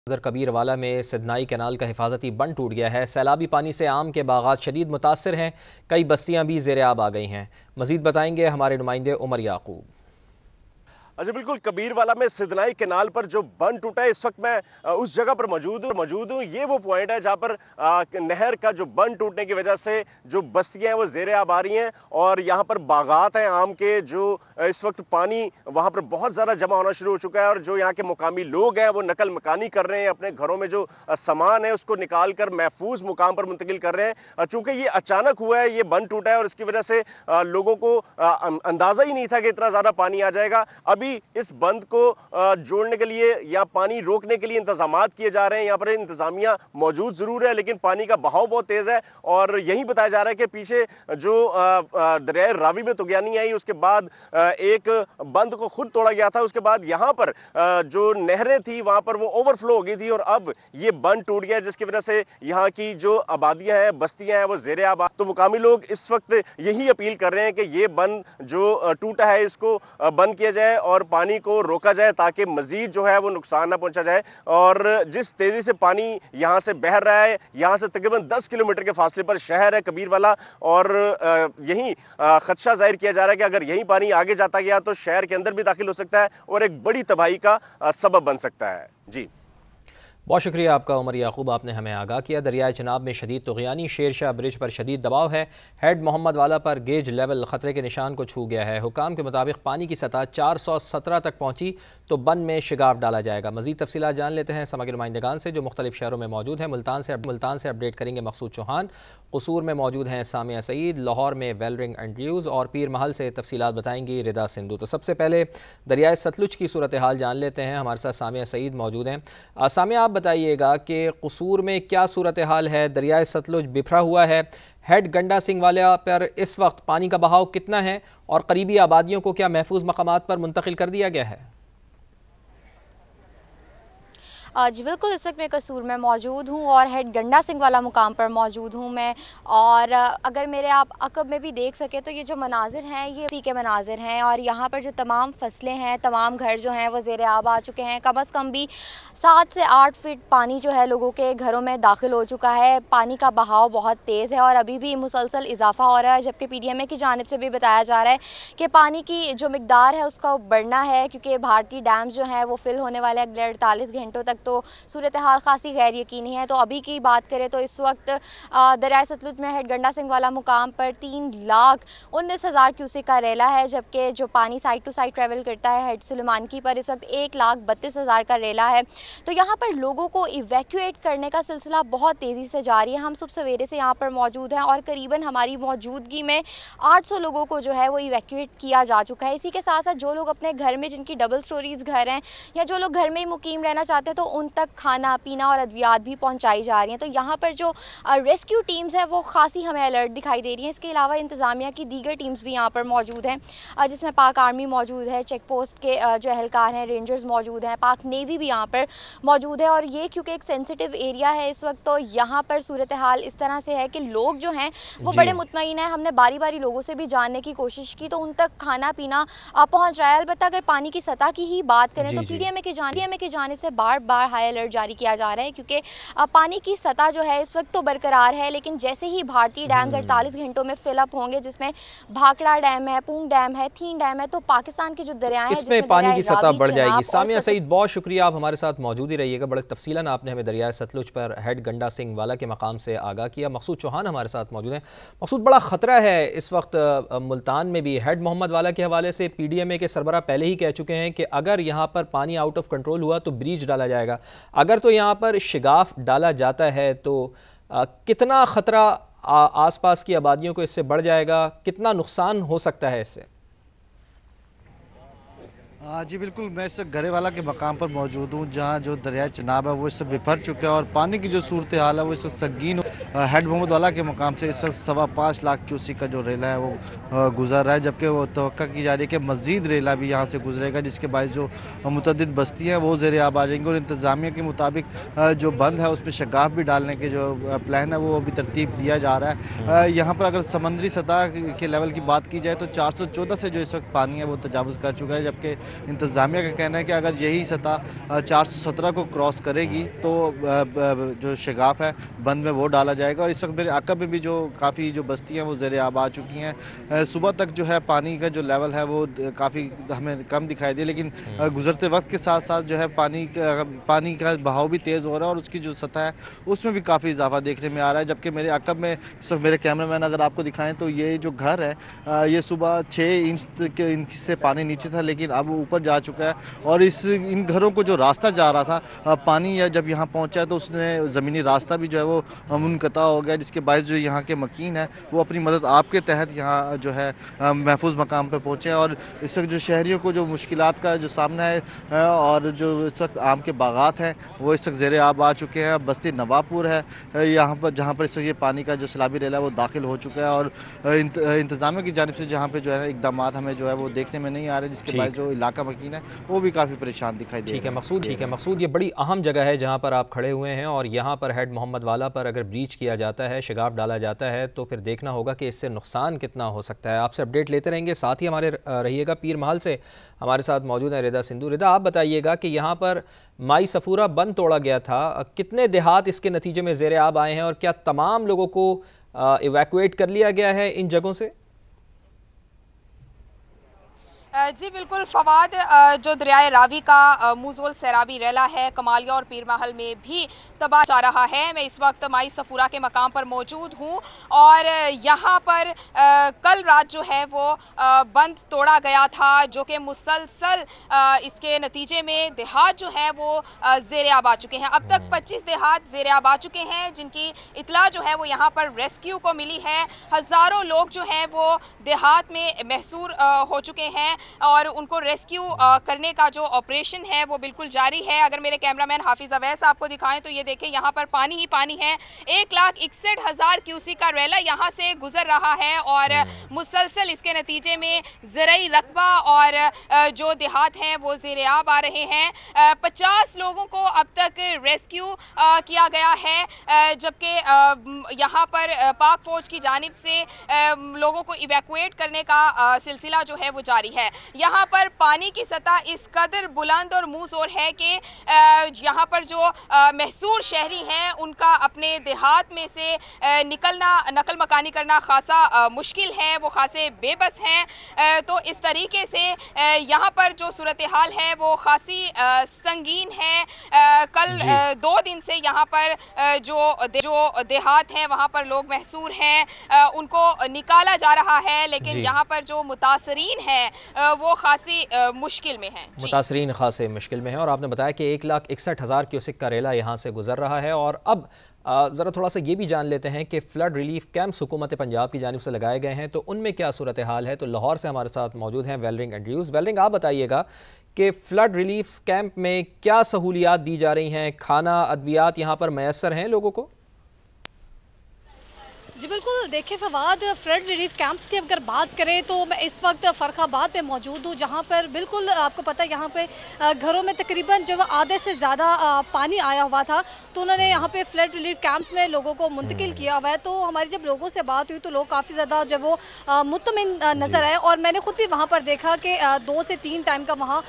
उधर कबीरवाला में सिदनाई कैनाल का हिफाजती बंद टूट गया है। सैलाबी पानी से आम के बागात शदीद मुतासर हैं। कई बस्तियां भी ज़ेर आब आ गई हैं। मज़ीद बताएंगे हमारे नुमाइंदे उमर याकूब। अच्छा, बिल्कुल कबीरवाला में सिदनाई कैनाल पर जो बंद टूटा है, इस वक्त मैं उस जगह पर मौजूद हूँ। ये वो पॉइंट है जहाँ पर नहर का जो बंद टूटने की वजह से जो बस्तियाँ हैं वो ज़ेर आब आ रही हैं और यहाँ पर बागात हैं आम के, जो इस वक्त पानी वहाँ पर बहुत ज़्यादा जमा होना शुरू हो चुका है और जो यहाँ के मुकामी लोग हैं वो नकल मकानी कर रहे हैं, अपने घरों में जो सामान है उसको निकाल कर महफूज मुकाम पर मुंतकिल कर रहे हैं। चूँकि ये अचानक हुआ है, ये बंद टूटा है और इसकी वजह से लोगों को अंदाज़ा ही नहीं था कि इतना ज़्यादा पानी आ जाएगा। अभी इस बंद को जोड़ने के लिए या पानी रोकने के लिए इंतजामात किए जा रहे हैं। यहाँ पर इंतजामिया मौजूद जरूर है लेकिन पानी का बहाव बहुत तेज है और यही बताया जा रहा है कि पीछे जो दरिया रावी में तुगयानी आई, उसके बाद एक बंद को खुद तोड़ा गया था। उसके बाद यहाँ पर जो नहरें थी वहां पर वो ओवरफ्लो हो गई थी और अब ये बंद टूट गया, जिसकी वजह से यहाँ की जो आबादियां हैं, बस्तियां हैं, वो ज़ेरे आबाद। तो मुकामी लोग इस वक्त यही अपील कर रहे हैं कि ये बंद जो टूटा है इसको बंद किया जाए और पानी को रोका जाए ताकि मजीद जो है वो नुकसान ना पहुंचा जाए। और जिस तेजी से पानी यहाँ से बह रहा है, यहाँ से तकरीबन 10 किलोमीटर के फासले पर शहर है कबीरवाला और यही खदशा जाहिर किया जा रहा है कि अगर यही पानी आगे जाता गया तो शहर के अंदर भी दाखिल हो सकता है और एक बड़ी तबाही का सबब बन सकता है। जी, बहुत शुक्रिया आपका उमर याकूब, आपने हमें आगाह किया। दरियाए चनाब में शदीद तुग़यानी, शेरशाह ब्रिज पर शदीद दबाव है। हेड मोहम्मद वाला पर गेज लेवल ख़तरे के निशान को छू गया है। हुकाम के मुताबिक पानी की सतह 417 तक पहुँची तो बंद में शिगाफ डाला जाएगा। मज़ीद तफसीलात जान लेते हैं समग्र नुमाइंदगान से जो मुख्तलिफ शहरों में मौजूद हैं। मुल्तान से अपडेट करेंगे मकसूद चौहान, कसूर में मौजूद हैं सामिया सईद, लाहौर में वेलरिंग एंड्रयूज़ और पीर महल से तफसीलात बताएंगी रिदा सिंधु। तो सबसे पहले दरियाए सतलुज की सूरत हाल जान लेते हैं। हमारे साथ सामिया सईद मौजूद हैं। सामिया, आप बताइएगा कि कसूर में क्या सूरत हाल है? दरियाए सतलुज बिखरा हुआ है, हेड गंडा सिंह वाला पर इस वक्त पानी का बहाव कितना है और करीबी आबादियों को क्या महफूज मकामात पर मुंतकिल कर दिया गया है? जी बिल्कुल, इस वक्त मैं कसूर में मौजूद हूँ और हेड गंडा सिंह वाला मुकाम पर मौजूद हूँ मैं। और अगर मेरे आप अकब में भी देख सके तो ये जो मनाजिर हैं ये इसी के मनाजिर हैं और यहाँ पर जो तमाम फसलें हैं, तमाम घर जो हैं वो ज़ेर आब आ चुके हैं। कम अज़ कम भी 7 से 8 फीट पानी जो है लोगों के घरों में दाखिल हो चुका है। पानी का बहाव बहुत तेज़ है और अभी भी मुसलसल इजाफा हो रहा है, जबकि PDMA की जानिब से भी बताया जा रहा है कि पानी की जो मिकदार है उसका बढ़ना है क्योंकि भारतीय डैम जो हैं वो फिल होने वाले अगले 48 घंटों तक। तो सूरत हाल खासी गैर यकीनी है। तो अभी की बात करें तो इस वक्त दरिया सतलुज में हेड गंडा सिंह वाला मुकाम पर 3,19,000 क्यूसेक का रेला है, जबकि जो पानी साइड टू साइड ट्रेवल करता है हेड सुलेमानकी पर इस वक्त 1,32,000 का रेला है। तो यहाँ पर लोगों को इवैक्यूएट करने का सिलसिला बहुत तेज़ी से जारी है। हम सुबह सवेरे से यहाँ पर मौजूद हैं और करीबन हमारी मौजूदगी में 800 लोगों को जो है वो इवैक्यूएट किया जा चुका है। इसी के साथ साथ जो लोग अपने घर में, जिनकी डबल स्टोरीज घर हैं या जो लोग घर में ही मुकीम रहना चाहते हैं, तो उन तक खाना पीना और अद्वियात भी पहुंचाई जा रही हैं। तो यहाँ पर जो रेस्क्यू टीम्स हैं वो खासी हमें अलर्ट दिखाई दे रही हैं। इसके अलावा इंतज़ामिया की दीगर टीम्स भी यहाँ पर मौजूद हैं, जिसमें पाक आर्मी मौजूद है, चेक पोस्ट के जो एहलकार हैं, रेंजर्स मौजूद हैं, पाक नेवी भी यहाँ पर मौजूद है। और ये क्योंकि एक सेंसिटिव एरिया है इस वक्त, तो यहाँ पर सूरत हाल इस तरह से है कि लोग जो हैं वो बड़े मुतमईन हैं। हमने बारी बारी लोगों से भी जानने की कोशिश की तो उन तक खाना पीना पहुँच रहा है। अलबत्ता अगर पानी की सतह की ही बात करें तो PDMA की जानिब से बार बार हाई अलर्ट जारी किया जा रहा है क्योंकि पानी की सतह जो है इस वक्त तो बरकरार है, लेकिन जैसे ही भारतीय डैम्स 48 घंटों में फिलअप होंगे, जिसमें भाखड़ा डैम है, पूंग डैम है, थीन डैम है, तो पाकिस्तान के जो दरिया हैं इसमें पानी की सतह बढ़ जाएगी। सामिया सईद, बहुत शुक्रिया, आप हमारे साथ मौजूद ही रहिएगा। बड़े तफसीलन आपने हमें दरिया सतलुज पर हेड गंडा सिंह वाला के मकाम से आगाह किया। मकसूद चौहान हमारे साथ मौजूद हैं। मकसूद, बड़ा ख़तरा है इस वक्त मुल्तान में भी। हेड मोहम्मद वाला के हवाले से PDMA के सरबरा पहले ही कह चुके हैं कि अगर यहाँ पर पानी आउट ऑफ कंट्रोल हुआ तो ब्रीच डाला जाएगा। अगर तो यहाँ पर शिगाफ डाला जाता है तो कितना ख़तरा आसपास की आबादियों को इससे बढ़ जाएगा, कितना नुकसान हो सकता है इससे? जी बिल्कुल, मैं इस घरे वाला के मकाम पर मौजूद हूँ जहाँ जो दरिया चनाब है वो इससे बिफर चुका है और पानी की जो सूरत हाल है वो इससे संगीन हेड मोहम्मद वाला के मकाम से इस वक्त 5.25 लाख क्यूसेक का जो रेला है वो गुजर रहा है, जबकि वो तवक्का की जा रही है कि मज़ीद रेला भी यहाँ से गुजरेगा, जिसके बायस जो मुतअद्दिद बस्तियाँ हैं वो ज़ेर आब आ जाएंगी। और इंतज़ामिया के मुताबिक जो बंद है उसमें शगाफ भी डालने के जो प्लान है वो अभी तरतीब दिया जा रहा है। यहाँ पर अगर समंदरी सतह के लेवल की बात की जाए तो 414 से जो इस वक्त पानी है वो तजावुज़ कर चुका है, जबकि इंतज़ामिया का कहना है कि अगर यही सतह 417 को क्रॉस करेगी तो जो शगाफ है बंद में वो डाला जाएगा। और इस वक्त मेरे अक़ब में भी जो काफ़ी जो बस्तियाँ वो ज़ेर आब आ चुकी हैं। सुबह तक जो है पानी का जो लेवल है वो काफ़ी हमें कम दिखाई दे, लेकिन गुजरते वक्त के साथ साथ जो है पानी का बहाव भी तेज़ हो रहा है और उसकी जो सतह है उसमें भी काफ़ी इजाफा देखने में आ रहा है। जबकि मेरे अक़ब में इस वक्त मेरे कैमरामैन अगर आपको दिखाएं तो ये जो घर है ये सुबह 6 इंच से पानी नीचे था, लेकिन अब ऊपर जा चुका है। और इन घरों को जो रास्ता जा रहा था पानी या जब यहाँ पहुँचा तो उसने ज़मीनी रास्ता भी जो है वो मुनक़ता हो गया, जिसके बायस जो यहाँ के मकीन है वो अपनी मदद आपके तहत यहाँ जो है महफूज मकाम पर पहुँचे। और इस वक्त जो शहरियों को जो मुश्किलात का जो सामना है और जो इस वक्त आम के बागात हैं वो इस वक्त ज़ेर आब आ चुके हैं। बस्ती नवाबपुर है यहाँ पर जहाँ पर इस वक्त ये पानी का जो सैलाबी रेला है वो दाखिल हो चुका है। और इंतज़ामिया की जानिब से जहाँ पे जो है इक़दाम हमें जो है वो देखने में नहीं आ रहे, जिसके बाद जो इलाका मकीन है वो भी काफ़ी परेशान दिखाई दे रहा है। ठीक है मकसूद, ये बड़ी अहम जगह है जहाँ पर आप खड़े हुए हैं और यहाँ पर हेड मोहम्मद वाला पर अगर ब्रीच किया जाता है, शगाफ डाला जाता है तो फिर देखना होगा कि इससे नुकसान कितना हो सकता है। आपसे अपडेट लेते रहेंगे, साथ ही हमारे रहिएगा। पीर महल से हमारे साथ मौजूद है रिदा सिंधु। रिदा, आप बताइएगा कि यहाँ पर माई सफूरा बंद तोड़ा गया था, कितने देहात इसके नतीजे में ज़ेर आब आए हैं और क्या तमाम लोगों को इवैक्यूएट कर लिया गया है इन जगहों से? जी बिल्कुल फवाद, जो दरियाए रावी का मूज़ोल सैराबी रेला है कमालिया और पीर महल में भी तबाह जा रहा है। मैं इस वक्त माई सफूरा के मकाम पर मौजूद हूँ और यहाँ पर कल रात जो है वो बंद तोड़ा गया था, जो कि मुसलसल इसके नतीजे में देहात जो है वो ज़ेर आब आ चुके हैं। अब तक 25 देहात ज़ेर आब आ चुके हैं जिनकी इतला जो है वो यहाँ पर रेस्क्यू को मिली है। हज़ारों लोग जो हैं वो देहात में महसूर हो चुके हैं और उनको रेस्क्यू करने का जो ऑपरेशन है वो बिल्कुल जारी है। अगर मेरे कैमरामैन हाफिज अवैस आपको दिखाएं तो ये देखें यहाँ पर पानी ही पानी है। 1,61,000 क्यूसेक का रेला यहाँ से गुजर रहा है और मुसलसल इसके नतीजे में ज़राई रकबा और जो देहात हैं वो ज़ेर आब आ रहे हैं। 50 लोगों को अब तक रेस्क्यू किया गया है, जबकि यहाँ पर पाक फौज की जानिब से लोगों को इवैक्यूएट करने का सिलसिला जो है वो जारी है। यहाँ पर पानी की सतह इस कदर बुलंद और मुंहजोर है कि यहाँ पर जो महसूर शहरी हैं उनका अपने देहात में से नकल मकानी करना खासा मुश्किल है, वो खासे बेबस हैं। तो इस तरीके से यहाँ पर जो सूरत हाल है वो खासी संगीन है। कल 2 दिन से यहाँ पर जो देहात हैं वहाँ पर लोग महसूर हैं, उनको निकाला जा रहा है, लेकिन यहाँ पर जो मुतासरीन है वो खासी मुश्किल में है। मुतासरीन खासे मुश्किल में है। और आपने बताया कि 1,61,000 क्यूसेक का रेला यहाँ से गुजर रहा है। और अब ज़रा थोड़ा सा ये भी जान लेते हैं कि फ़्लड रिलीफ कैंप्स हुकूमत पंजाब की जानिब से लगाए गए हैं तो उनमें क्या सूरत हाल है। तो लाहौर से हमारे साथ मौजूद हैं वेलरिंग एंड्रयूज़। वेलरिंग, आप बताइएगा कि फ़्लड रिलीफ कैंप में क्या सहूलियात दी जा रही हैं, खाना अद्वियात यहाँ पर मैसर हैं लोगों को? जी बिल्कुल, देखिए फवाद, फ्लड रिलीफ कैंप्स की अगर बात करें तो मैं इस वक्त फ़र्खाबाद में मौजूद हूँ, जहाँ पर बिल्कुल आपको पता है यहाँ पे घरों में तकरीबन जो आधे से ज़्यादा पानी आया हुआ था, तो उन्होंने यहाँ पे फ्लड रिलीफ कैंप्स में लोगों को मुंतकिल किया हुआ है। तो हमारी जब लोगों से बात हुई तो लोग काफ़ी ज़्यादा जब वो मुतमिन नज़र आए और मैंने ख़ुद भी वहाँ पर देखा कि 2 से 3 टाइम का वहाँ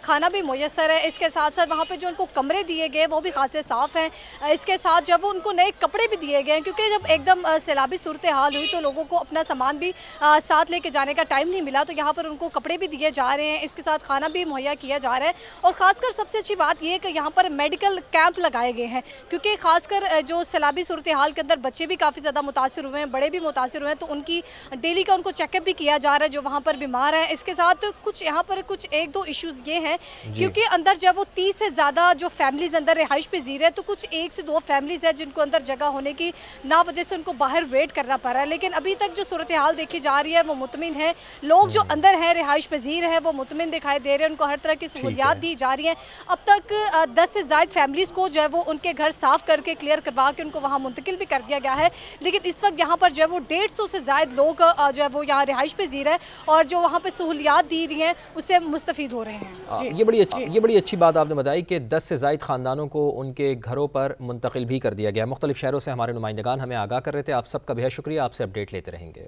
खाना भी मुयसर है। इसके साथ साथ वहाँ पर जो उनको कमरे दिए गए वो भी खासे साफ़ हैं। इसके साथ जब वो उनको नए कपड़े भी दिए गए, क्योंकि जब एकदम सैलाबी सूरत हाल हुई तो लोगों को अपना सामान भी साथ लेके जाने का टाइम नहीं मिला, तो यहाँ पर उनको कपड़े भी दिए जा रहे हैं, इसके साथ खाना भी मुहैया किया जा रहा है। और ख़ासकर सबसे अच्छी बात यह है कि यहाँ पर मेडिकल कैंप लगाए गए हैं, क्योंकि ख़ासकर जो सैलाबी सूरत हाल के अंदर बच्चे भी काफ़ी ज़्यादा मुतासिर हुए हैं, बड़े भी मुतासिर हुए हैं, तो उनकी डेली का उनको चेकअप भी किया जा रहा है जो वहाँ पर बीमार है। इसके साथ कुछ यहाँ पर कुछ 1-2 इशूज़ ये हैं, क्योंकि अंदर जब वो 30 से ज़्यादा जो फैमिलीज़ अंदर रिहाइश पे जी रहे हैं, तो कुछ 1 से 2 फैमिलीज़ हैं जिनको अंदर जगह होने की ना वजह से उनको बाहर वेट करना पड़ रहा है। लेकिन अभी तक जो सूरत हाल देखी जा रही है वो मुतमिन है। लोग जो अंदर हैं, रिहाइश पजीर हैं, वो मुतमिन दिखाई दे रहे हैं, उनको हर तरह की सहूलियात दी जा रही हैं। अब तक 10 से ज़ायद फैमिलीज़ को जो है वो उनके घर साफ़ करके क्लियर करवा के उनको वहाँ मुंतकिल भी कर दिया गया है। लेकिन इस वक्त यहाँ पर जो है वो 150 से ज़ायद लोग जो है वो यहाँ रिहाइश पजीर है और जो वहाँ पर सहूलियात दी रही हैं उससे मुस्तफ़ीद हो रहे हैं। ये बड़ी अच्छी बात आपने बताई कि 10 से ज़ायद ख़ानदानों को उनके घरों पर मुंतकिल भी कर दिया गया। मुख्तलिफ शहरों से हमारे नुमाइंदगान हमें आगाह कर रहे थे। आप सबका बेहद शुक्रिया, आपसे अपडेट लेते रहेंगे।